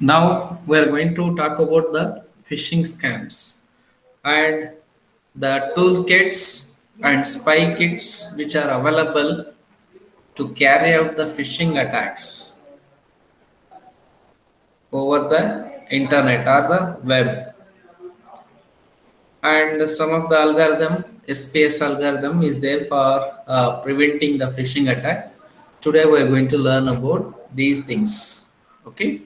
Now we are going to talk about the phishing scams and the toolkits and spy kits which are available to carry out the phishing attacks over the internet or the web. And some of the algorithm, SPS algorithm, is there for preventing the phishing attack. Today we are going to learn about these things. Okay.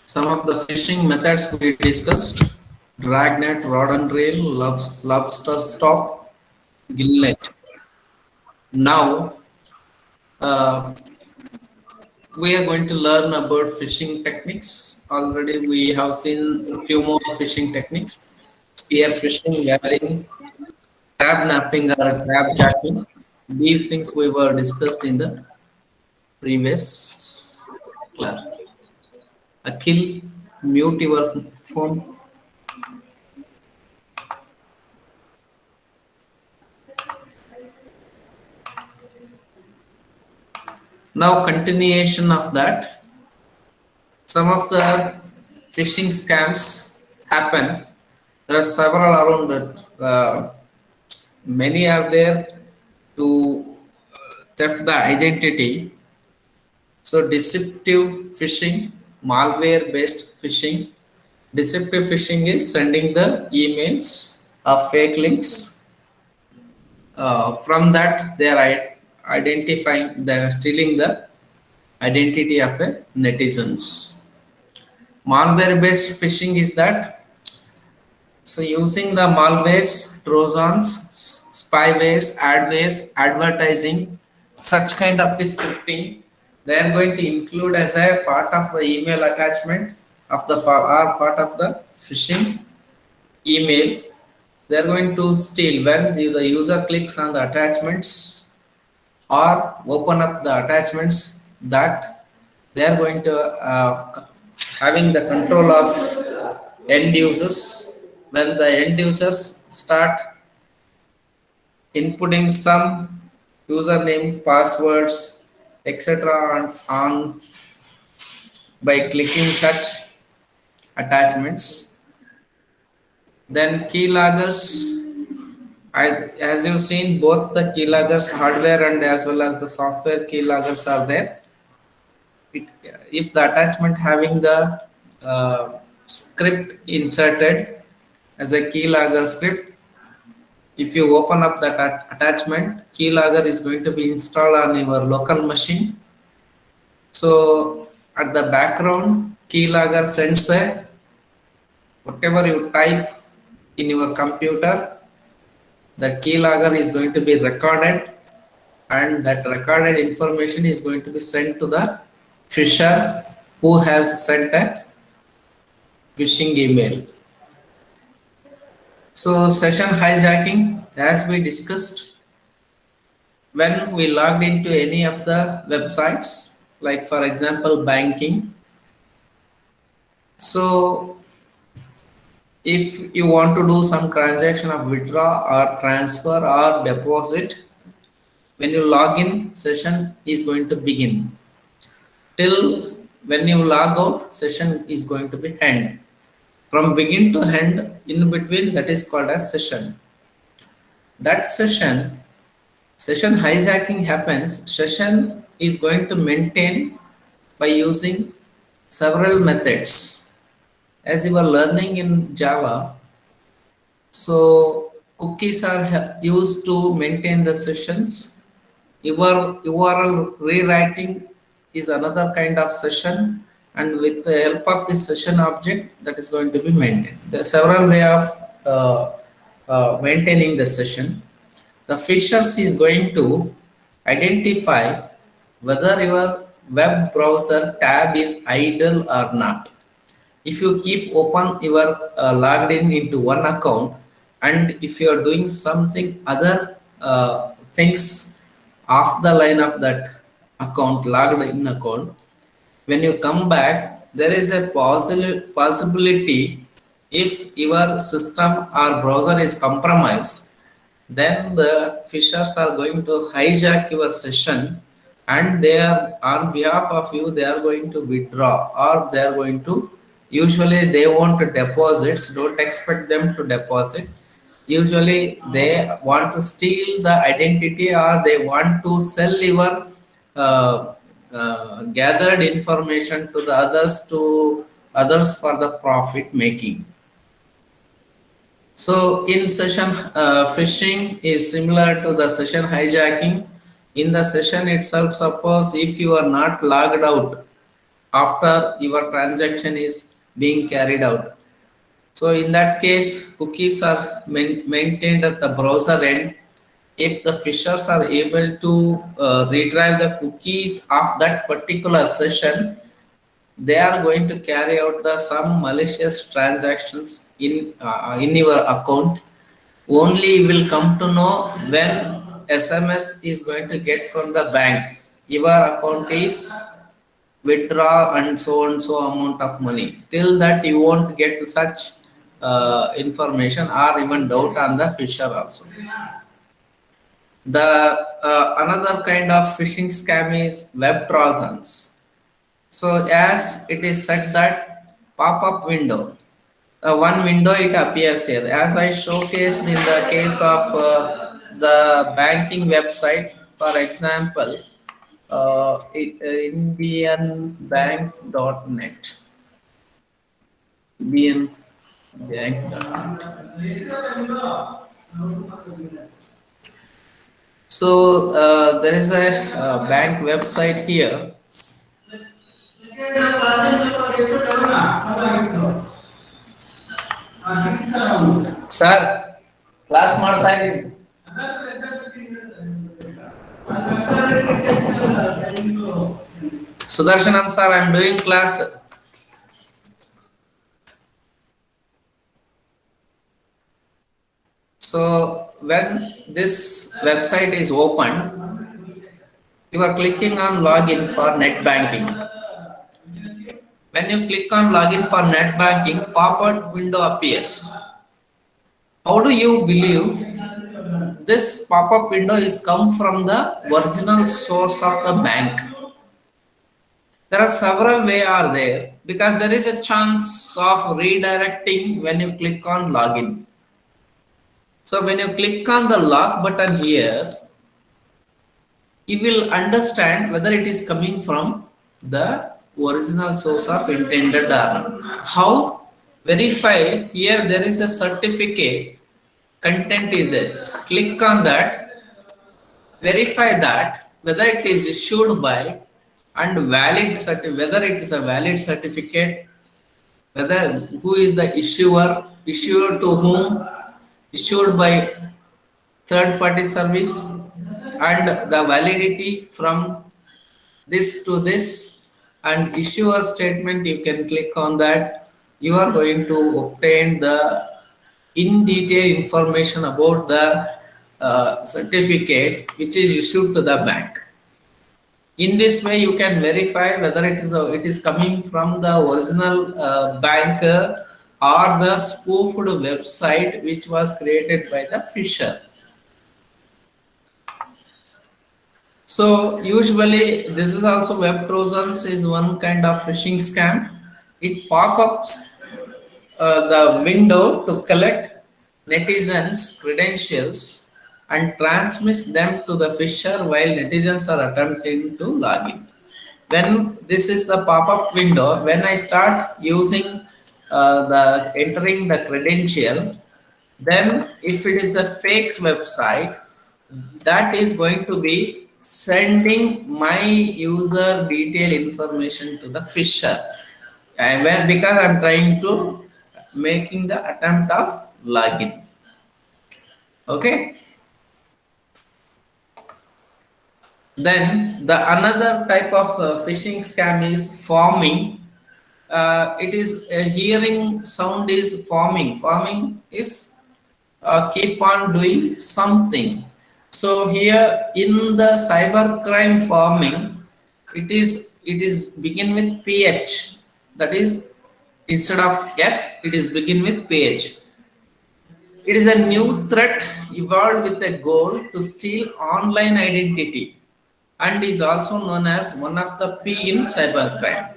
Some of the phishing methods we discussed: Dragnet, Rod and Rail, Lobster Stop, Gillnet. Now, uh, we are going to learn about phishing techniques. Already, we have seen a few more phishing techniques: spear phishing, wearing, tab napping, or tab jacking. These things we were discussed in the previous class. A kill, mute your phone. Now, continuation of that. Some of the phishing scams happen. There are several around it. Many are there to theft the identity. So deceptive phishing, malware based phishing. Deceptive phishing is sending the emails of fake links. From that, they are identifying, they are stealing the identity of a netizens. Malware based phishing is that, so using the malwares, trojans, spywares, adwares, advertising, such kind of the scripting, they are going to include as a part of the email attachment of the or part of the phishing email. They are going to steal when the user clicks on the attachments or open up the attachments, that they are going to having the control of end users. When the end users start inputting some username, passwords, etc. on by clicking such attachments, then keyloggers, as you've seen, both the keyloggers hardware and as well as the software keyloggers are there. it, if the attachment having the script inserted as a keylogger script, if you open up that attachment, keylogger is going to be installed on your local machine. So at the background, keylogger sends a whatever you type in your computer, the keylogger is going to be recorded, and that recorded information is going to be sent to the fisher who has sent a phishing email. So session hijacking, as we discussed, when we logged into any of the websites, like for example banking. So if you want to do some transaction of withdraw or transfer or deposit, when you log in, session is going to begin. Till when you log out, session is going to be end. From begin to end, in between, that is called as session. That session hijacking happens. Session is going to maintain by using several methods. As you are learning in Java, so cookies are used to maintain the sessions. Your URL rewriting is another kind of session, and with the help of this session object, that is going to be maintained. There are several way of maintaining the session. The fishers is going to identify whether your web browser tab is idle or not. If you keep open your logged in into one account, and if you are doing something other things off the line of that account, logged in account, when you come back, there is a possibility if your system or browser is compromised, then the fishers are going to hijack your session, and they are on behalf of you, they are going to withdraw, or they are going to, usually they want to deposits, don't expect them to deposit. Usually they want to steal the identity, or they want to sell your uh, gathered information to the others for the profit making. So in session phishing is similar to the session hijacking. In the session itself, suppose if you are not logged out after your transaction is being carried out, so in that case, cookies are maintained at the browser end. If the fishers are able to retrieve the cookies of that particular session, they are going to carry out the some malicious transactions in your account. Only you will come to know when SMS is going to get from the bank. Your account is withdraw and so amount of money. Till that you won't get such information or even doubt on the fisher also. The another kind of phishing scam is web trojans. So as it is said that pop-up window, one window it appears here. As I showcased in the case of the banking website, for example, indianbank.net. Indianbank.net. So there is a bank website here. Sir, class ಮಾಡ್ತಾ ಇದ್ದೀನಿ. Sudarshanam sir, I am doing class. So when this website is open, you are clicking on login for net banking. When you click on login for net banking, pop-up window appears. How do you believe this pop-up window is come from the original source of the bank? There are several ways are there, because there is a chance of redirecting when you click on login. So when you click on the lock button here, you will understand whether it is coming from the original source of intended or not. How? Verify. Here there is a certificate content is there. Click on that. Verify that whether it is issued by and valid whether it is a valid certificate, whether who is the issuer, issuer to whom, issued by third party service, and the validity from this to this, and issuer statement. You can click on that. You are going to obtain the in detail information about the certificate which is issued to the bank. In this way you can verify whether it is coming from the original banker or the spoofed website which was created by the fisher. So usually this is also web trojans is one kind of phishing scam. It pop-ups the window to collect netizens' credentials and transmits them to the fisher while netizens are attempting to log in. When this is the pop-up window, when I start using the entering the credential, then if it is a fake website, that is going to be sending my user detail information to the fisher, and when because I'm trying to making the attempt of login. Okay, then the another type of phishing scam is forming. It is a hearing sound is forming is keep on doing something. So here in the cybercrime farming, it is begin with PH. That is, instead of F, it is begin with PH. It is a new threat evolved with a goal to steal online identity and is also known as one of the P in cybercrime.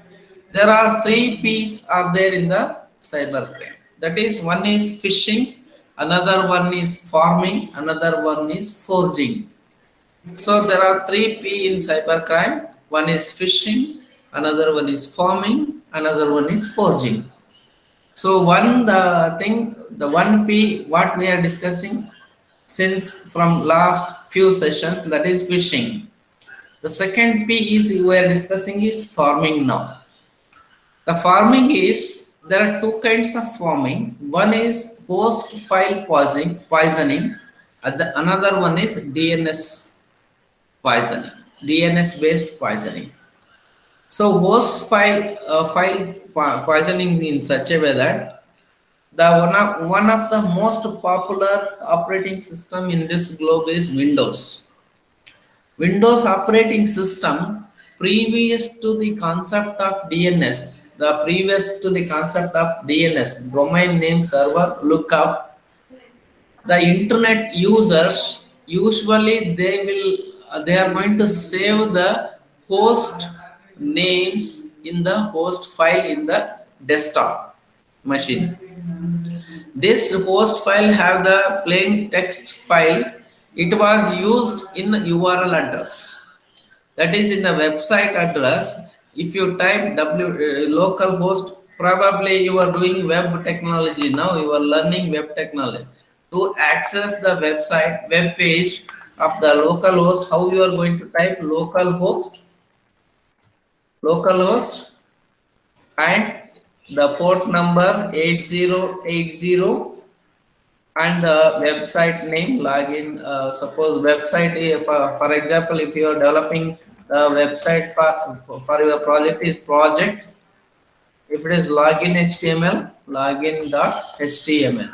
There are three P's are there in the cybercrime. That is, one is phishing, another one is farming, another one is forging. So there are three P in cybercrime. One is phishing, another one is farming, another one is forging. So the one P what we are discussing since from last few sessions, that is phishing. The second P is we are discussing is farming now. The farming is there are two kinds of farming. One is host file poisoning, and another one is DNS poisoning, DNS based poisoning. So host file poisoning in such a way that the one of the most popular operating system in this globe is Windows. Windows operating system, previous to the concept of DNS, the previous to the concept of DNS, domain name server lookup, the internet users usually they are going to save the host names in the host file in the desktop machine. This host file have the plain text file. It was used in URL address. That is in the website address. If you type localhost, probably you are doing web technology now. You are learning web technology to access the web page of the localhost. How you are going to type localhost, and the port number 8080 and the website name login. Suppose website for example, if you are developing the website for your project is project, if it is login html, login.html.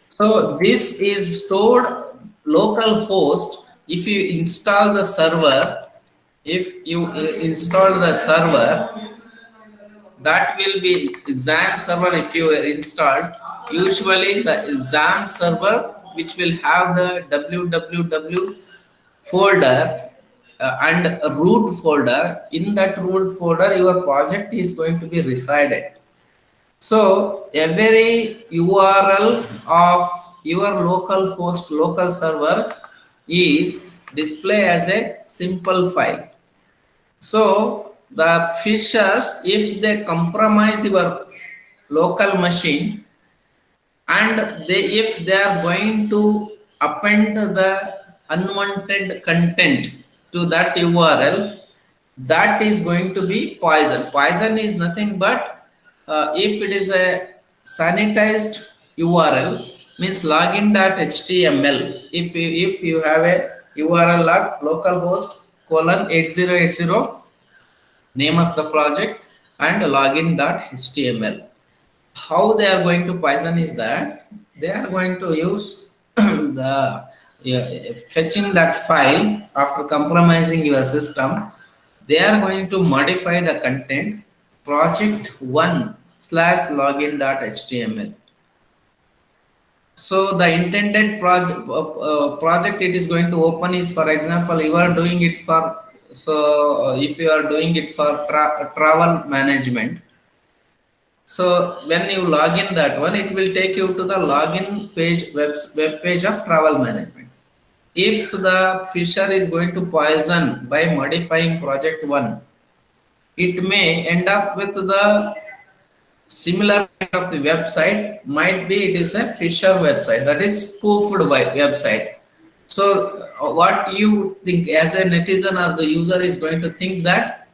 So this is stored local host. If you install the server, if you install the server, that will be exam server. If you installed, usually the exam server which will have the www folder and a root folder. In that root folder your project is going to be resided. So every URL of your local host local server is display as a simple file. So the phishers, if they compromise your local machine and if they are going to append the unwanted content to that URL, that is going to be poison. Poison is nothing but if it is a sanitized URL, means login.html. If you have a URL localhost colon 8080 name of the project and login.html. How they are going to poison is that they are going to use the fetching that file after compromising your system. They are going to modify the content project1 slash login.html. So the intended project it is going to open is, for example, you are doing it for, so if you are doing it for travel management, so when you log in that one, it will take you to the login page, web page of travel management. If the fisher is going to poison by modifying project one, it may end up with the similar kind of the website. Might be it is a fisher website, that is spoofed website. So what you think as a netizen or the user is going to think that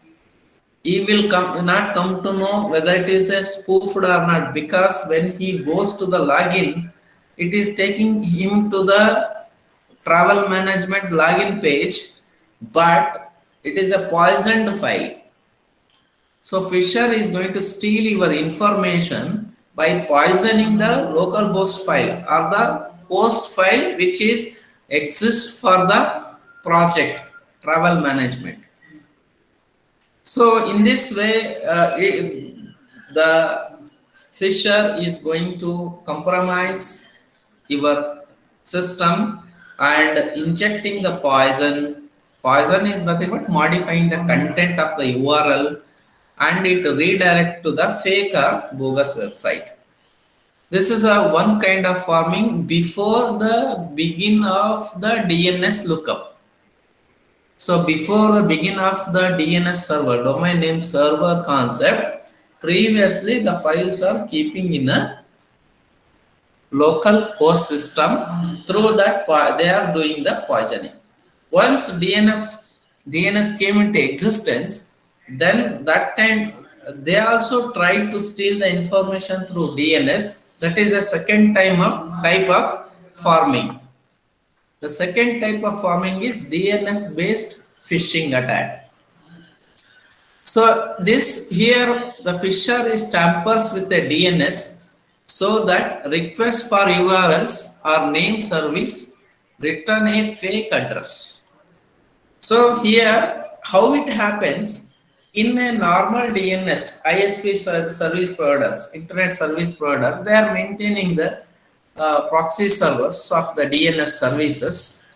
he will not come to know whether it is a spoofed or not, because when he goes to the login, it is taking him to the travel management login page, but it is a poisoned file. So Fisher is going to steal your information by poisoning the local host file or the host file which is exists for the project travel management. So in this way, the fisher is going to compromise your system and injecting the poison. Poison is nothing but modifying the content of the URL and it redirect to the fake or bogus website. This is a one kind of farming before the begin of the DNS lookup. So before the begin of the DNS server, domain name server concept, previously the files are keeping in a local host system. Through that they are doing the poisoning. Once DNS came into existence, then that kind they also tried to steal the information through DNS. That is a second type of farming. The second type of farming is DNS based phishing attack. So this here the fisher is tampers with the DNS so that requests for URLs or name service return a fake address. So here how it happens in a normal DNS ISP service providers, internet service provider, they are maintaining the proxy servers of the DNS services.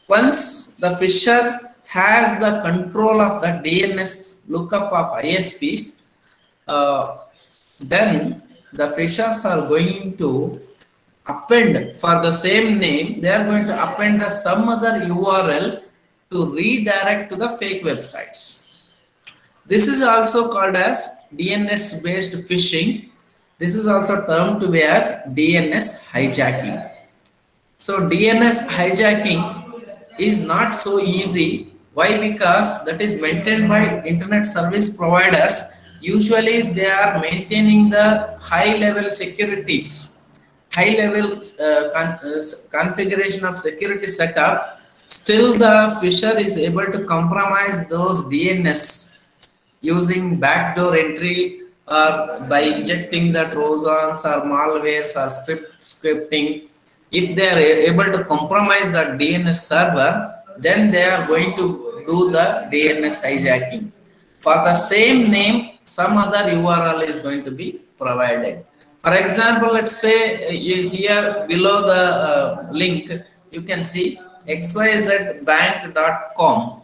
Once the fisher has the control of the DNS lookup of ISPs, then the fishers are going to append for the same name, they are going to append some other URL to redirect to the fake websites. This is also called as DNS based phishing. This is also termed to be as DNS hijacking. So DNS hijacking is not so easy. Why? Because that is maintained by internet service providers. Usually they are maintaining the high level securities, high level configuration of security setup. Still the fisher is able to compromise those DNS using backdoor entry or by injecting the trojans or malwares or scripting. If they are able to compromise the DNS server, then they are going to do the DNS hijacking. For the same name, some other URL is going to be provided. For example, let's say here below the link, you can see xyzbank.com.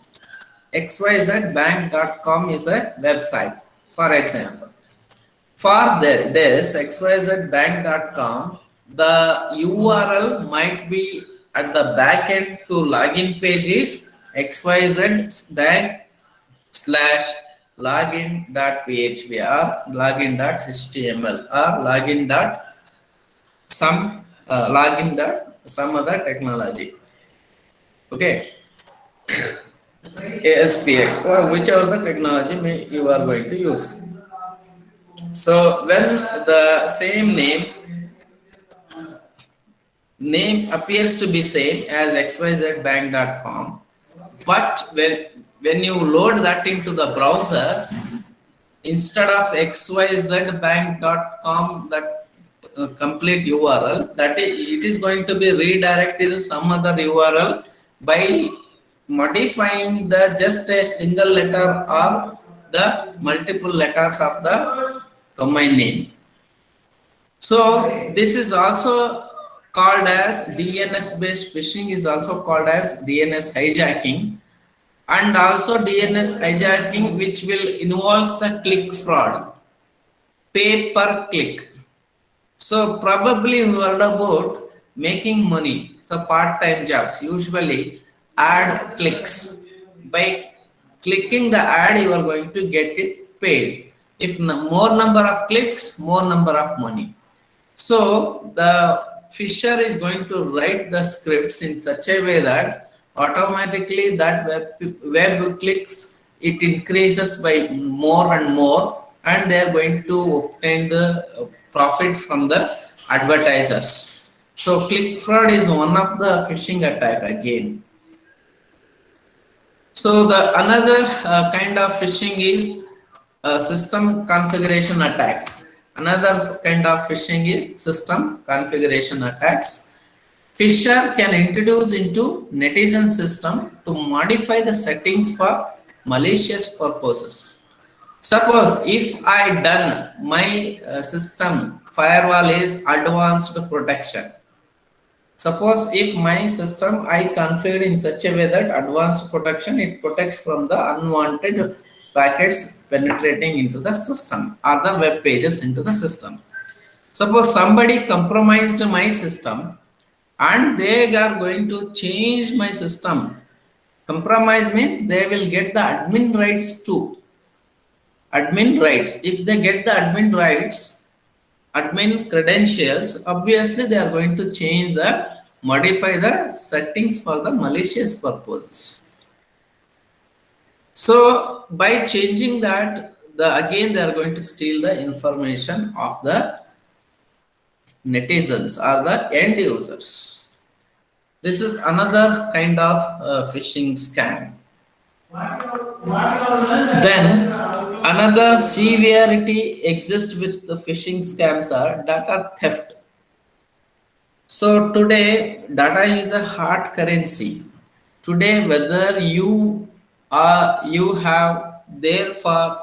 xyzbank.com is a website, for example. For this xyzbank.com, the URL might be at the back end to login page is xyzbank/login.php or login.html or login.some other technology. Okay. ASPX or whichever the technology you are going to use. So when the same name appears to be same as xyzbank.com, but when you load that into the browser, instead of xyzbank.com, that complete URL, that it is going to be redirected to some other URL by modifying the just a single letter or the multiple letters of the domain name. So this is also called as DNS based phishing, is also called as DNS hijacking, and also DNS hijacking which will involves the click fraud, pay per click. So probably you heard about making money. So part-time jobs usually ad clicks. By clicking the ad, you are going to get it paid. If more number of clicks, more number of money. So the fisher is going to write the scripts in such a way that automatically that web clicks, it increases by more and more, and they are going to obtain the profit from the advertisers. So click fraud is one of the phishing attack again. So the another kind of phishing is system configuration attack. Another kind of phishing is system configuration attacks. Fisher can introduce into netizen system to modify the settings for malicious purposes. Suppose if I done my system firewall is advanced protection. Suppose if my system I configured in such a way that advanced protection it protects from the unwanted packets penetrating into the system or the web pages into the system. Suppose somebody compromised my system and they are going to change my system. Compromise means they will get the admin rights too. Admin rights. If they get the admin rights, admin credentials, obviously they are going to change the modify the settings for the malicious purposes. So by changing that, again they are going to steal the information of the netizens or the end users. This is another kind of phishing scam. Then another severity exists with the phishing scams are data theft. So today data is a hard currency. Today whether you have therefore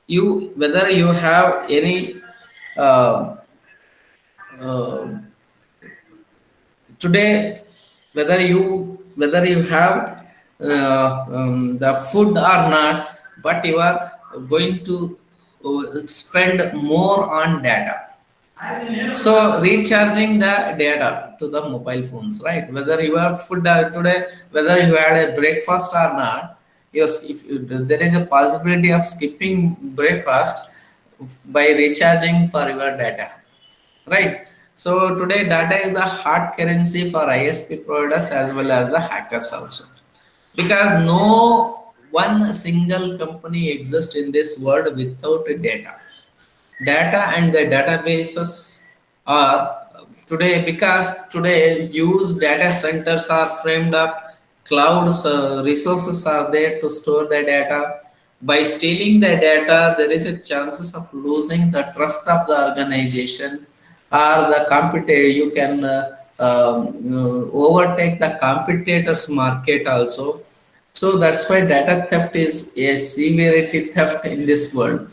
you whether you have any uh, uh, today whether you have the food or not, but you are going to spend more on data. So recharging the data to the mobile phones, right? Whether you have food today, whether you had a breakfast or not, if there is a possibility of skipping breakfast by recharging for your data, right? So today data is the hard currency for ISP providers as well as the hackers also, because no one single company exists in this world without data. Data and the databases are today, because today used data centers are framed up, cloud resources are there to store the data. By stealing the data there is a chances of losing the trust of the organization or the competitor. You can overtake the competitors market also. So that's why data theft is a severity theft in this world.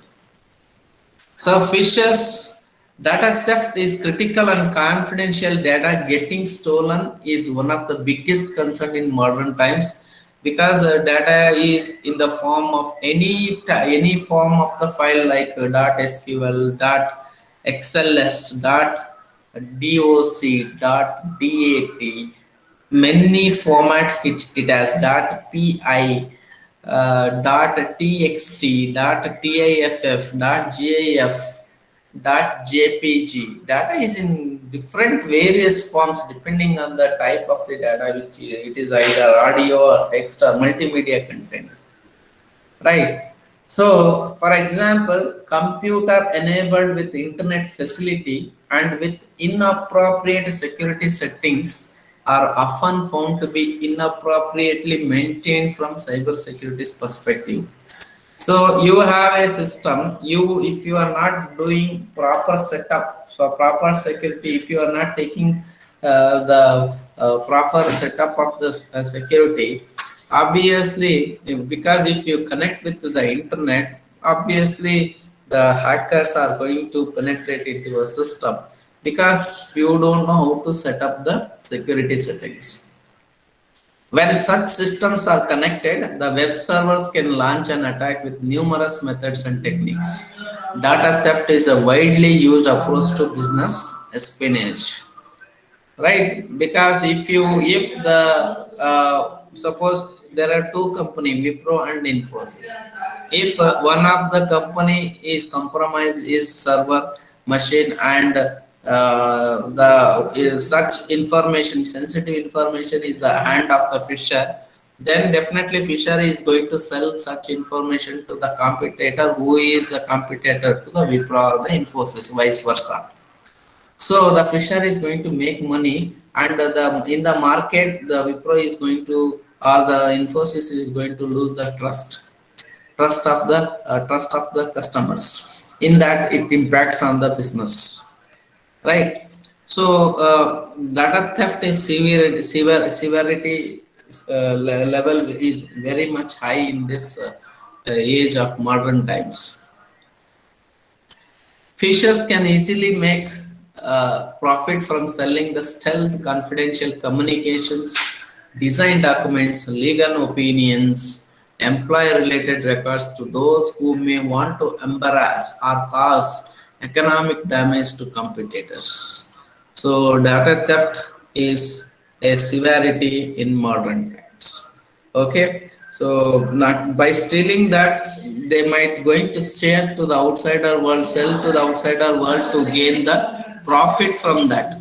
So Fisher's data theft is critical and confidential data getting stolen is one of the biggest concern in modern times, because data is in the form of any form of the file like .sql, .xls, .doc, .dat, many format it has .pi, .txt, .tiff, .gif, .jpg. Data is in different various forms depending on the type of the data, which it is either audio or text or multimedia content, right? So for example, computer enabled with internet facility and with inappropriate security settings are often found to be inappropriately maintained from cybersecurity's perspective. So you have a system, if you are not doing proper setup, so proper security, if you are not taking the proper setup of the security, obviously, because if you connect with the internet, obviously the hackers are going to penetrate into your system because you don't know how to set up the security settings. When such systems are connected, the web servers can launch an attack with numerous methods and techniques. Data theft is a widely used approach to business espionage, right? Because if the suppose there are two companies, Wipro and Infosys. If one of the company is compromised is server machine and the such information, sensitive information is the hand of the fisher, then definitely fisher is going to sell such information to the competitor who is a competitor to the Wipro or the Infosys, vice versa. So the fisher is going to make money, and the in the market the Wipro is going to, or the Infosys is going to lose the trust of the customers. In that it impacts on the business, right? So data theft is severity level is very much high in this age of modern times. Fishers can easily make profit from selling the stealth confidential communications, design documents, legal opinions, employer related records to those who may want to embarrass or cause economic damage to competitors. So, data theft is a severity in modern times. Okay, so not by stealing that they might going to share to the outsider world, sell to the outsider world to gain the profit from that.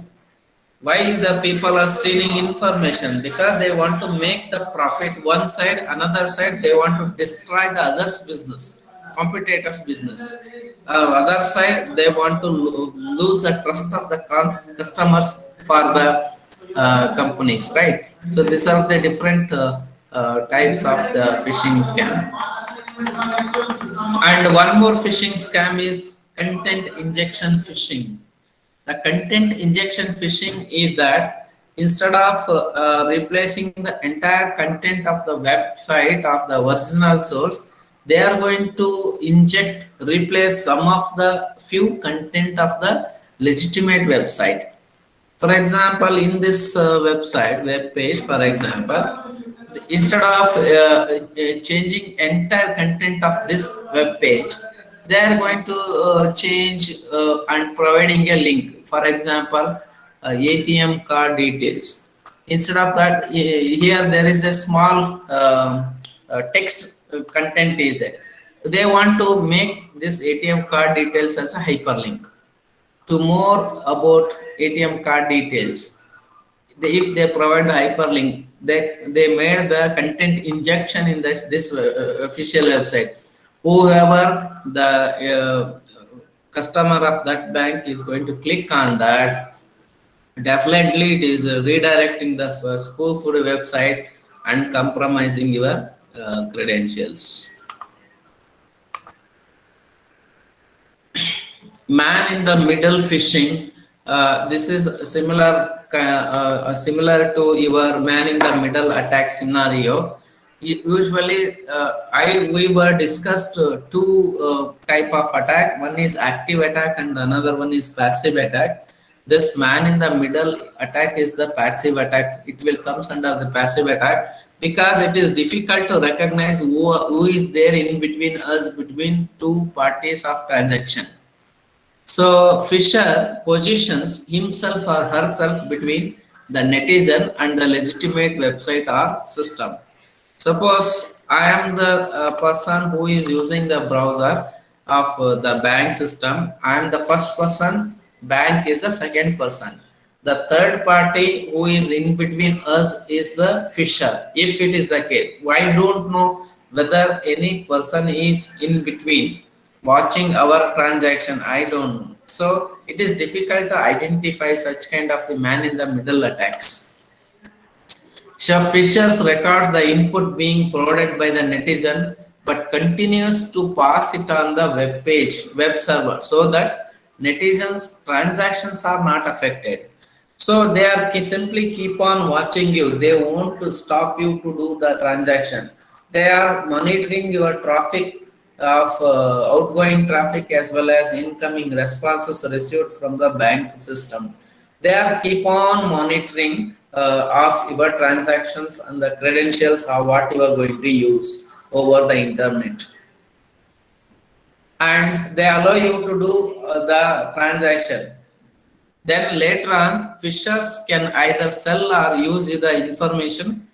Why the people are stealing information? Because they want to make the profit one side, another side they want to destroy the other's business, competitors business. Other side they want to lose the trust of the customers for the companies, right? So these are the different types of the phishing scam. And one more phishing scam is content injection phishing. The content injection phishing is that instead of replacing the entire content of the website of the original source, they are going to inject, replace some of the few content of the legitimate website. For example, in this web page, for example, instead of changing entire content of this web page, they are going to change and providing a link. For example, ATM card details. Instead of that, here there is a small text content is there. They want to make this ATM card details as a hyperlink to more about ATM card details. If they provide the hyperlink, they made the content injection in this official website. Whoever the customer of that bank is going to click on that, definitely it is redirecting the spoofed website and compromising your credentials. Man in the middle phishing. This is similar to your man in the middle attack scenario. Usually, we were discussed two type of attack. One is active attack and another one is passive attack. This man in the middle attack is the passive attack. It will comes under the passive attack because it is difficult to recognize who is there in between us, between two parties of transaction. So Fisher positions himself or herself between the netizen and the legitimate website or system. Suppose I am the person who is using the browser of the bank system. I am the first person, bank is the second person. The third party who is in between us is the Fisher. If it is the case, I don't know whether any person is in between watching our transaction. I don't know. So it is difficult to identify such kind of the man in the middle attacks. So Fishers records the input being provided by the netizen but continues to pass it on the web server so that netizens transactions are not affected. So they are simply keep on watching you. They won't to stop you to do the transaction. They are monitoring your traffic of outgoing traffic as well as incoming responses received from the bank system. They are keep on monitoring of your transactions and the credentials of what you are going to use over the internet, and they allow you to do the transaction. Then later on, fishers can either sell or use the information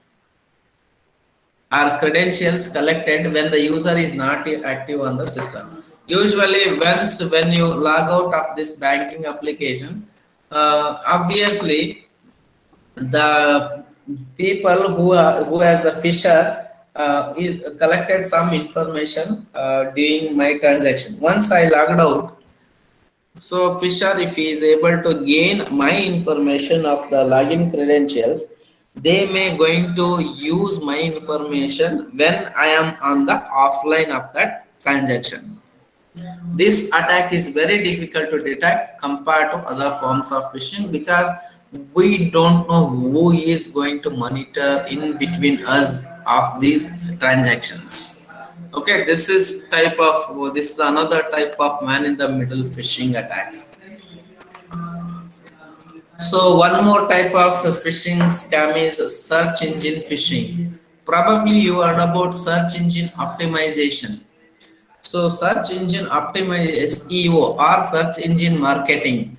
or credentials collected when the user is not active on the system. Usually, once when you log out of this banking application, obviously the people who has the fisher is collected some information during my transaction. Once I logged out, so Fisher, if he is able to gain my information of the login credentials, they may going to use my information when I am on the offline of that transaction. This attack is very difficult to detect compared to other forms of phishing because we don't know who is going to monitor in between us of these transactions. Okay, this is another type of man in the middle phishing attack. So one more type of phishing scam is search engine phishing. Probably you heard about search engine optimization. So search engine optimization SEO or search engine marketing.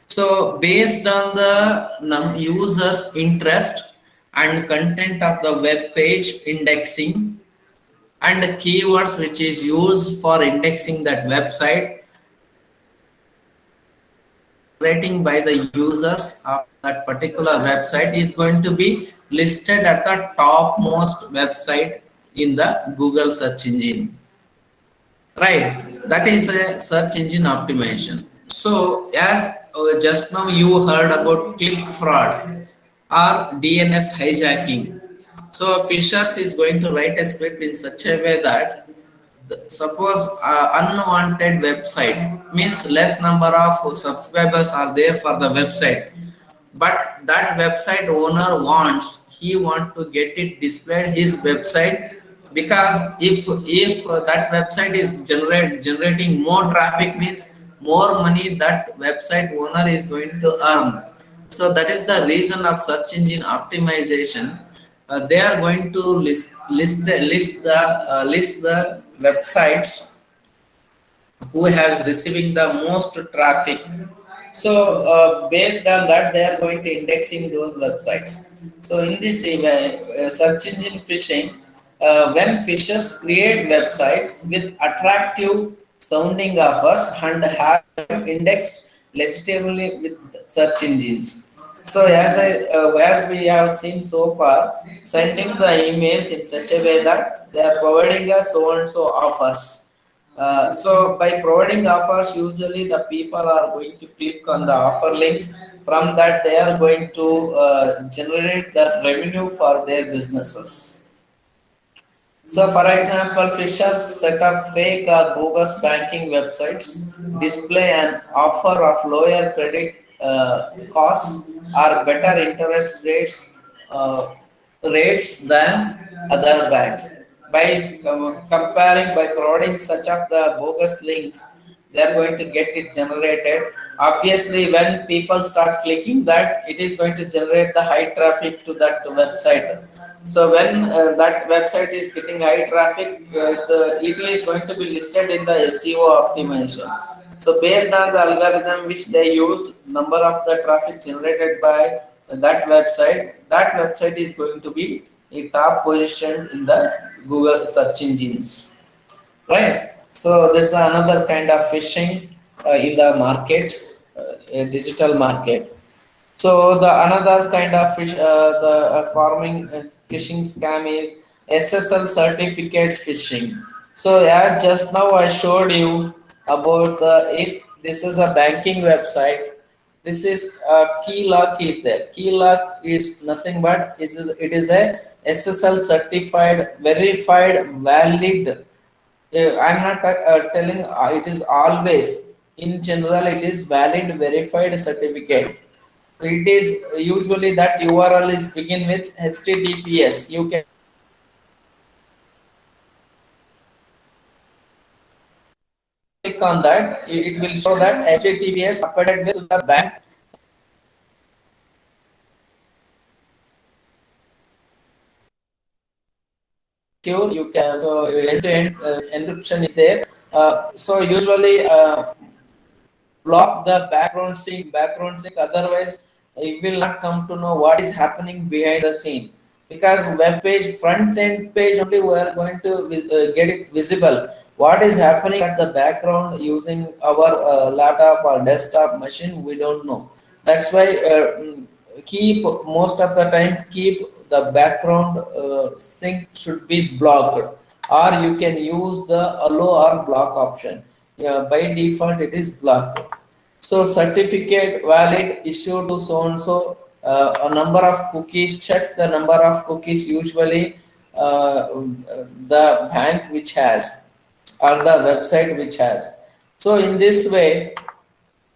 So based on the users' interest and content of the web page indexing and the keywords which is used for indexing that website rating by the users of that particular website is going to be listed at the topmost website in the Google search engine. Right, that is a search engine optimization. So, as just now you heard about click fraud or DNS hijacking. So, Fishers is going to write a script in such a way that suppose unwanted website means less number of subscribers are there for the website, but that website owner wants he want to get it displayed his website because if that website is generating more traffic means more money that website owner is going to earn. So that is the reason of search engine optimization. They are going to list the websites who has receiving the most traffic. So based on that they are going to indexing those websites. So in this search engine phishing, when fishers create websites with attractive sounding offers and have them indexed legitimately with search engines. So as we have seen so far, sending the emails in such a way that they are providing us so and so offers. So by providing offers, usually the people are going to click on the offer links. From that, they are going to generate the revenue for their businesses. So, for example, Fishers set up fake or bogus banking websites, display an offer of lower credit costs or better interest rates than other banks. By comparing, by providing such of the bogus links, they are going to get it generated. Obviously, when people start clicking that, it is going to generate the high traffic to that website. So when that website is getting high traffic, so it is going to be listed in the SEO optimization. So based on the algorithm which they used, number of the traffic generated by that website is going to be a top position in the Google search engines, right? So this is another kind of phishing in the market, digital market. So the another kind of farming phishing scam is SSL certificate phishing. So as just now I showed you about if this is a banking website, this is key lock is there. Key lock is nothing but it is a SSL certified, verified, valid. I'm not telling it is always. In general, it is valid, verified certificate. It is usually that URL is begin with HTTPS. You can click on that. It will show that HTTPS appended with the bank. You can so end-to-end encryption is there. So usually block the background sync, otherwise you will not come to know what is happening behind the scene, because web page front end page only we are going to get it visible what is happening at the background using our laptop or desktop machine. We don't know. That's why keep most of the time keep the background sync should be blocked, or you can use the allow or block option. Yeah, by default it is blocked. So certificate valid issued to so and so, a number of cookies. Check the number of cookies usually the bank which has. or the website which has. So in this way,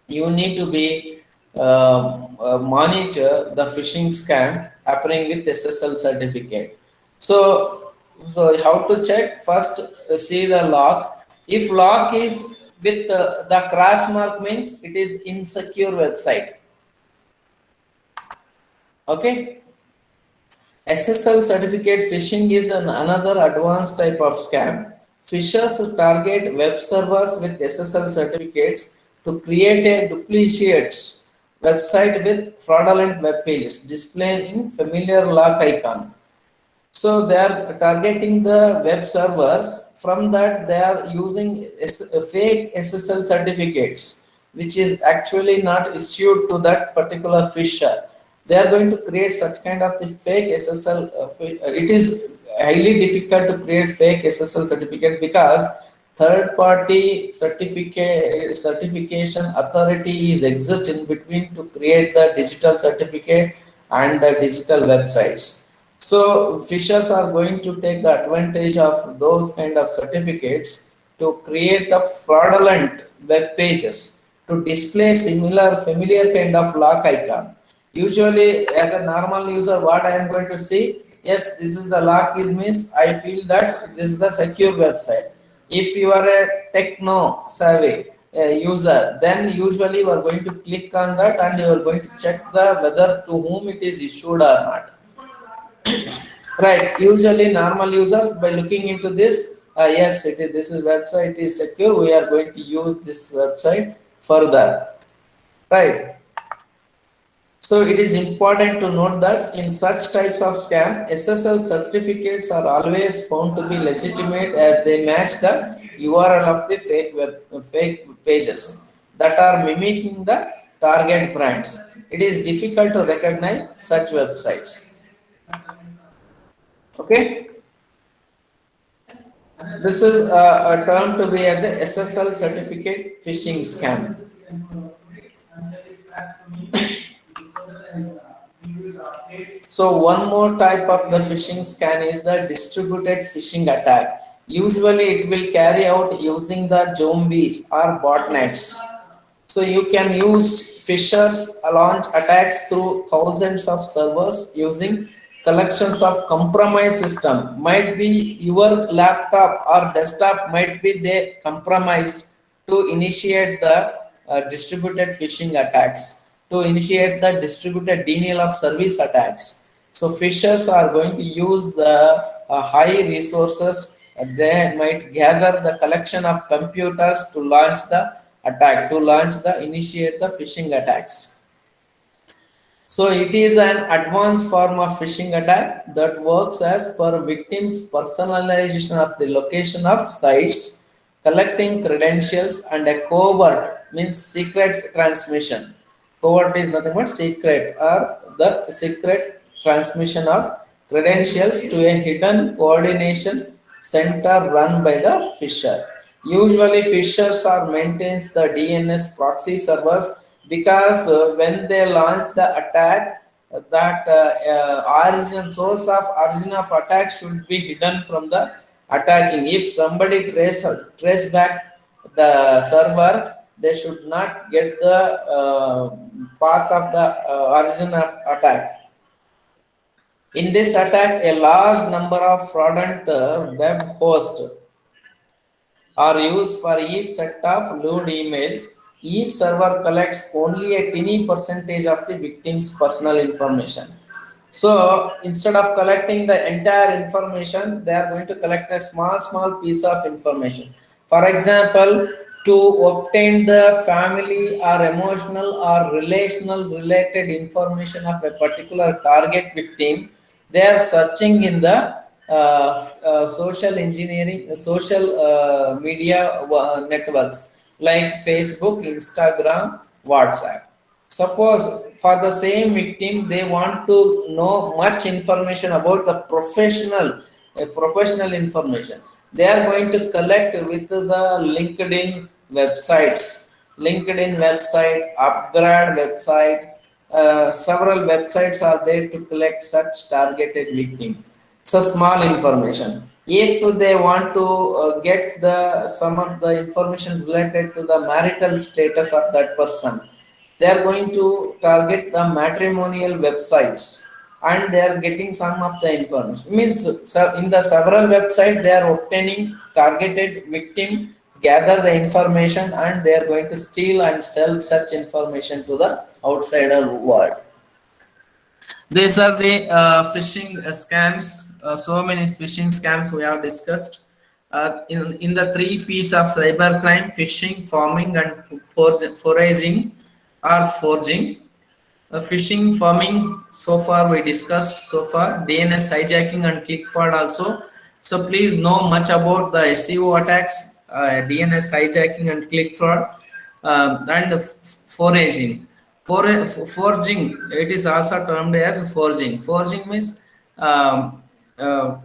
you need to be monitor the phishing scam happening with SSL certificate. So how to check? First, see the lock. If lock is with the cross mark, means it is insecure website. Okay. SSL certificate phishing is another advanced type of scam. Phishers target web servers with SSL certificates to create a duplicate website with fraudulent web pages displaying familiar lock icon. So they are targeting the web servers. From that, they are using fake SSL certificates, which is actually not issued to that particular fisher. They are going to create such kind of the fake SSL. It is highly difficult to create fake SSL certificate because third-party certification authority is exist in between to create the digital certificate and the digital websites. So fishers are going to take the advantage of those kind of certificates to create the fraudulent web pages to display similar familiar kind of lock icon. Usually, as a normal user, what I am going to see, yes, this is the lock is means I feel that this is the secure website. If you are a techno savvy user, then usually you are going to click on that and you are going to check the whether to whom it is issued or not. Right. Usually, normal users by looking into this, yes, it is. This is website is secure. We are going to use this website further. Right. So it is important to note that in such types of scam, SSL certificates are always found to be legitimate as they match the URL of the fake pages that are mimicking the target brands. It is difficult to recognize such websites. Okay. This is a term to be as a SSL certificate phishing scam. So one more type of the phishing scam is the distributed phishing attack. Usually it will carry out using the zombies or botnets. So you can use phishers launch attacks through thousands of servers using collections of compromised system. Might be your laptop or desktop might be they compromised to initiate the distributed phishing attacks, to initiate the distributed denial of service attacks. So phishers are going to use the high resources. They might gather the collection of computers to launch the attack, to launch the initiate the phishing attacks. So it is an advanced form of phishing attack that works as per victim's personalization of the location of sites, collecting credentials, and a covert means secret transmission. Covert is nothing but secret or the secret transmission of credentials to a hidden coordination center run by the fisher. Usually, fishers are maintains the DNS proxy servers because when they launch the attack, that origin source of origin of attack should be hidden from the attacking. If somebody trace back the server, they should not get the path of the origin of attack. In this attack, a large number of fraudulent web hosts are used for each set of load emails. Each server collects only a tiny percentage of the victim's personal information. So instead of collecting the entire information, they are going to collect a small piece of information. For example, to obtain the family or emotional or relational related information of a particular target victim, they are searching in the social engineering, social media networks like Facebook, Instagram, WhatsApp. Suppose for the same victim, they want to know much information about the professional information. They are going to collect with the LinkedIn website, Upgrade website. Several websites are there to collect such targeted victim. So small information. if they want to get the some of the information related to the marital status of that person, they are going to target the matrimonial websites, and they are getting some of the information. Means in the several websites they are obtaining targeted victim, gather the information, and they are going to steal and sell such information to the outsider world. These are the phishing scams. So many phishing scams we have discussed. In the three P's of cybercrime: phishing, farming, and foraging or forging. Phishing, farming, so far we discussed so far. DNS hijacking and click fraud also. So please know much about the SEO attacks, DNS hijacking and click fraud, and foraging. Forging, it is also termed as forging. Forging means um, uh,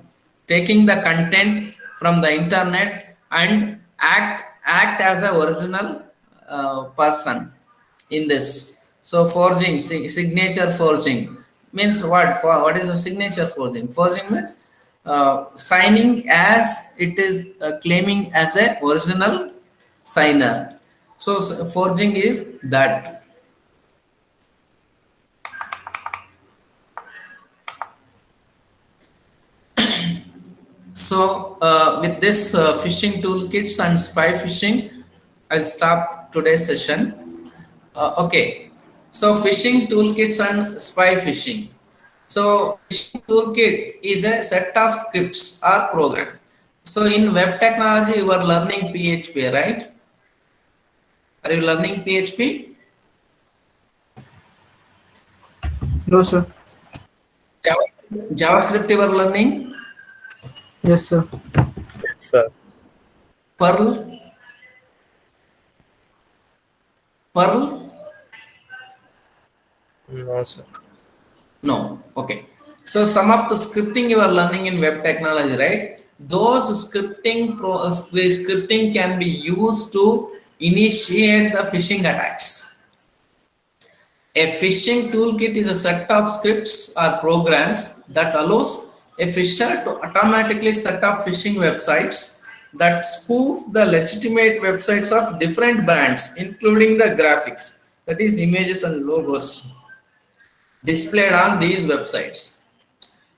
taking the content from the internet and act as a original person in this. So forging, signature forging means what? For what is a signature forging? Forging means signing as it is claiming as a original signer. So forging is that. So with this phishing toolkits and spy phishing, I'll stop today's session. Okay, so phishing toolkits and spy phishing. So phishing toolkit is a set of scripts or programs. So in web technology, you are learning PHP, right? Are you learning PHP? No, sir. JavaScript you are learning? Yes, sir. Yes, sir. Perl? Perl? No, sir. No. Okay. So some of the scripting you are learning in web technology, right? Those scripting can be used to initiate the phishing attacks. A phishing toolkit is a set of scripts or programs that allows a phisher to automatically set up phishing websites that spoof the legitimate websites of different brands, including the graphics, that is, images and logos displayed on these websites.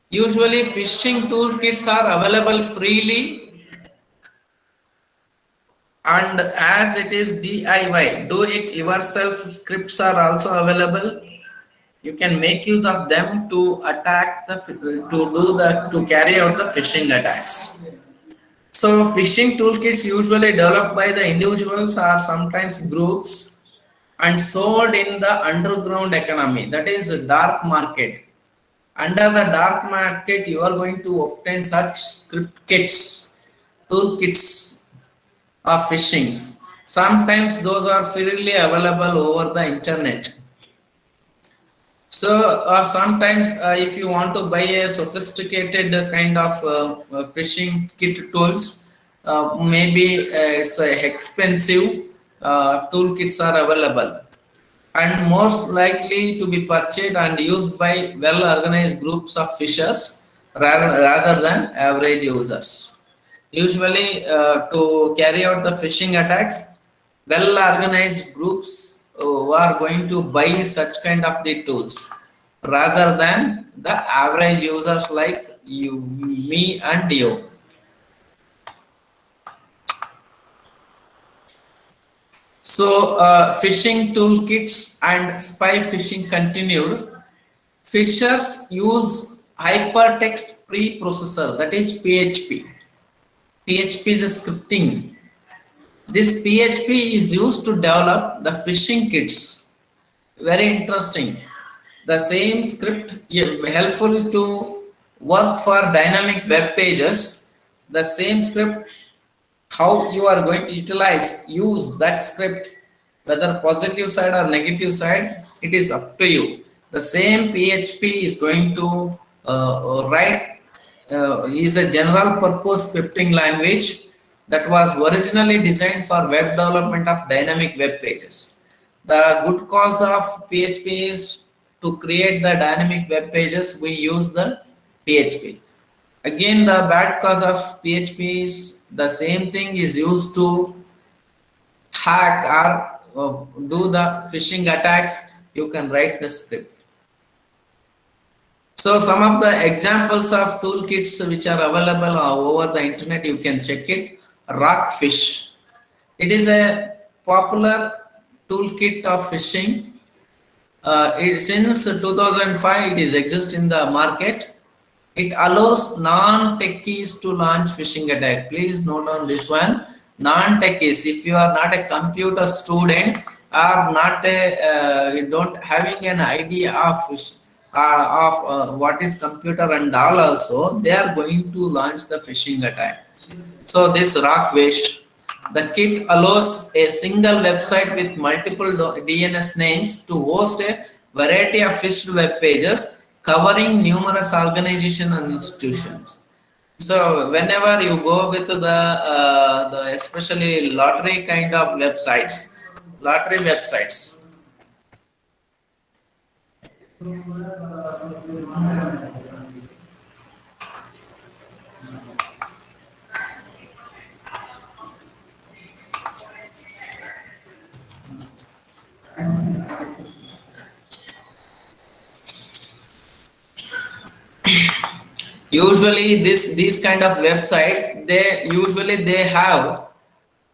Usually, phishing toolkits are available freely, and as it is DIY, do it yourself scripts are also available. You can make use of them to attack the to carry out the phishing attacks. So phishing toolkits usually developed by the individuals or sometimes groups and sold in the underground economy, that is dark market. Under the dark market, you are going to obtain such script kits, toolkits of phishings. Sometimes those are freely available over the internet. So sometimes if you want to buy a sophisticated kind of phishing kit tools, maybe it's expensive. Toolkits are available and most likely to be purchased and used by well-organized groups of fishers rather than average users. Usually, to carry out the phishing attacks, well-organized groups who are going to buy such kind of the tools rather than the average users like you, me, and you. So, phishing toolkits and spy phishing continued. Fishers use hypertext preprocessor, that is PHP. PHP is a scripting. This PHP is used to develop the phishing kits. Very interesting. The same script helpful to work for dynamic web pages. The same script, how you are going to use that script, whether positive side or negative side, it is up to you. The same PHP is going to write is a general purpose scripting language that was originally designed for web development of dynamic web pages. The good cause of PHP is to create the dynamic web pages, we use the PHP. Again, the bad cause of PHP is the same thing is used to hack or do the phishing attacks. You can write the script. So some of the examples of toolkits which are available over the internet, you can check it. Rockfish. It is a popular toolkit of phishing. Since 2005, it is exist in the market. It allows non-techies to launch phishing attack. Please note on this one. Non-techies, if you are not a computer student or not you don't having an idea of what is computer and all also, they are going to launch the phishing attack. So this Rockfish, the kit allows a single website with multiple DNS names to host a variety of phished web pages covering numerous organizations and institutions. So whenever you go with the especially lottery kind of websites, lottery websites, usually these kind of website, they have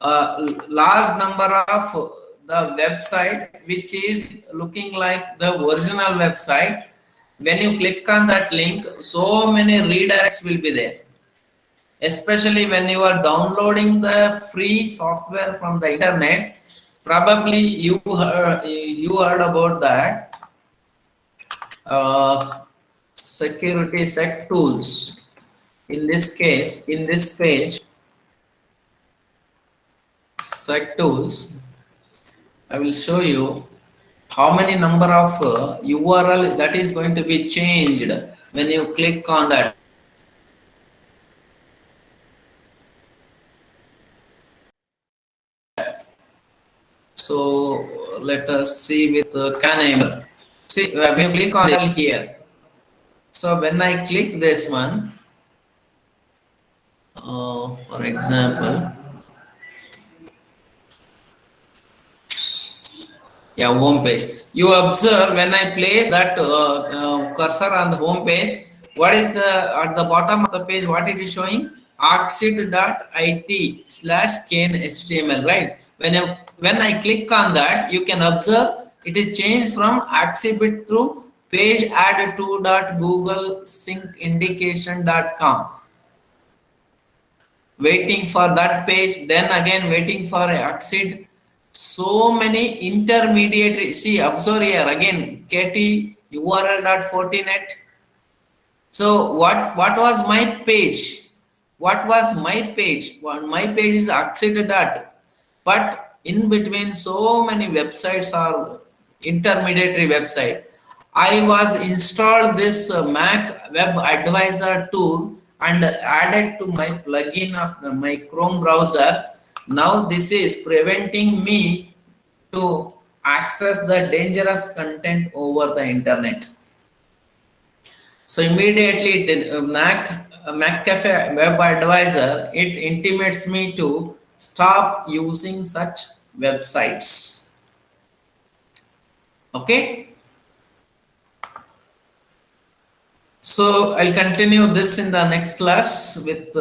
a large number of the website which is looking like the original website. When you click on that link, so many redirects will be there, especially when you are downloading the free software from the internet. Probably you heard about that security sec tools. In this case, in this page, sec tools, I will show you how many number of URL that is going to be changed when you click on that. So let us see with Canable. See, when you click on it here. So when I click this one, for example, yeah, home page. You observe when I place that cursor on the home page, what is the at the bottom of the page? What it is showing? Axid.it/kane.html, right? When I click on that, you can observe it is changed from Axibit to page add to.googlesyncindication.com. Waiting for that page, then again waiting for Axid. So many intermediate. See, observe here again. KT URL.fortinet. So what was my page? What was my page? Well, my page is Axid. But in between, so many websites are intermediary website. I was installed this Mac Web Advisor tool and added to my plugin of my Chrome browser. Now this is preventing me to access the dangerous content over the internet. So immediately McAfee Web Advisor, it intimates me to stop using such websites. Okay. So I'll continue this in the next class with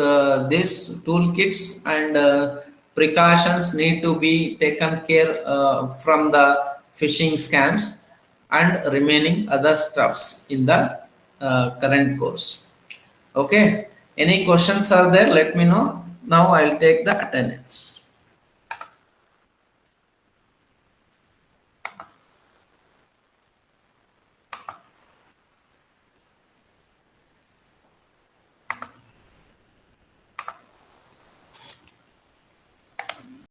these toolkits and precautions need to be taken care from the phishing scams and remaining other stuffs in the current course. Okay. Any questions are there? Let me know. Now I'll take the attendance.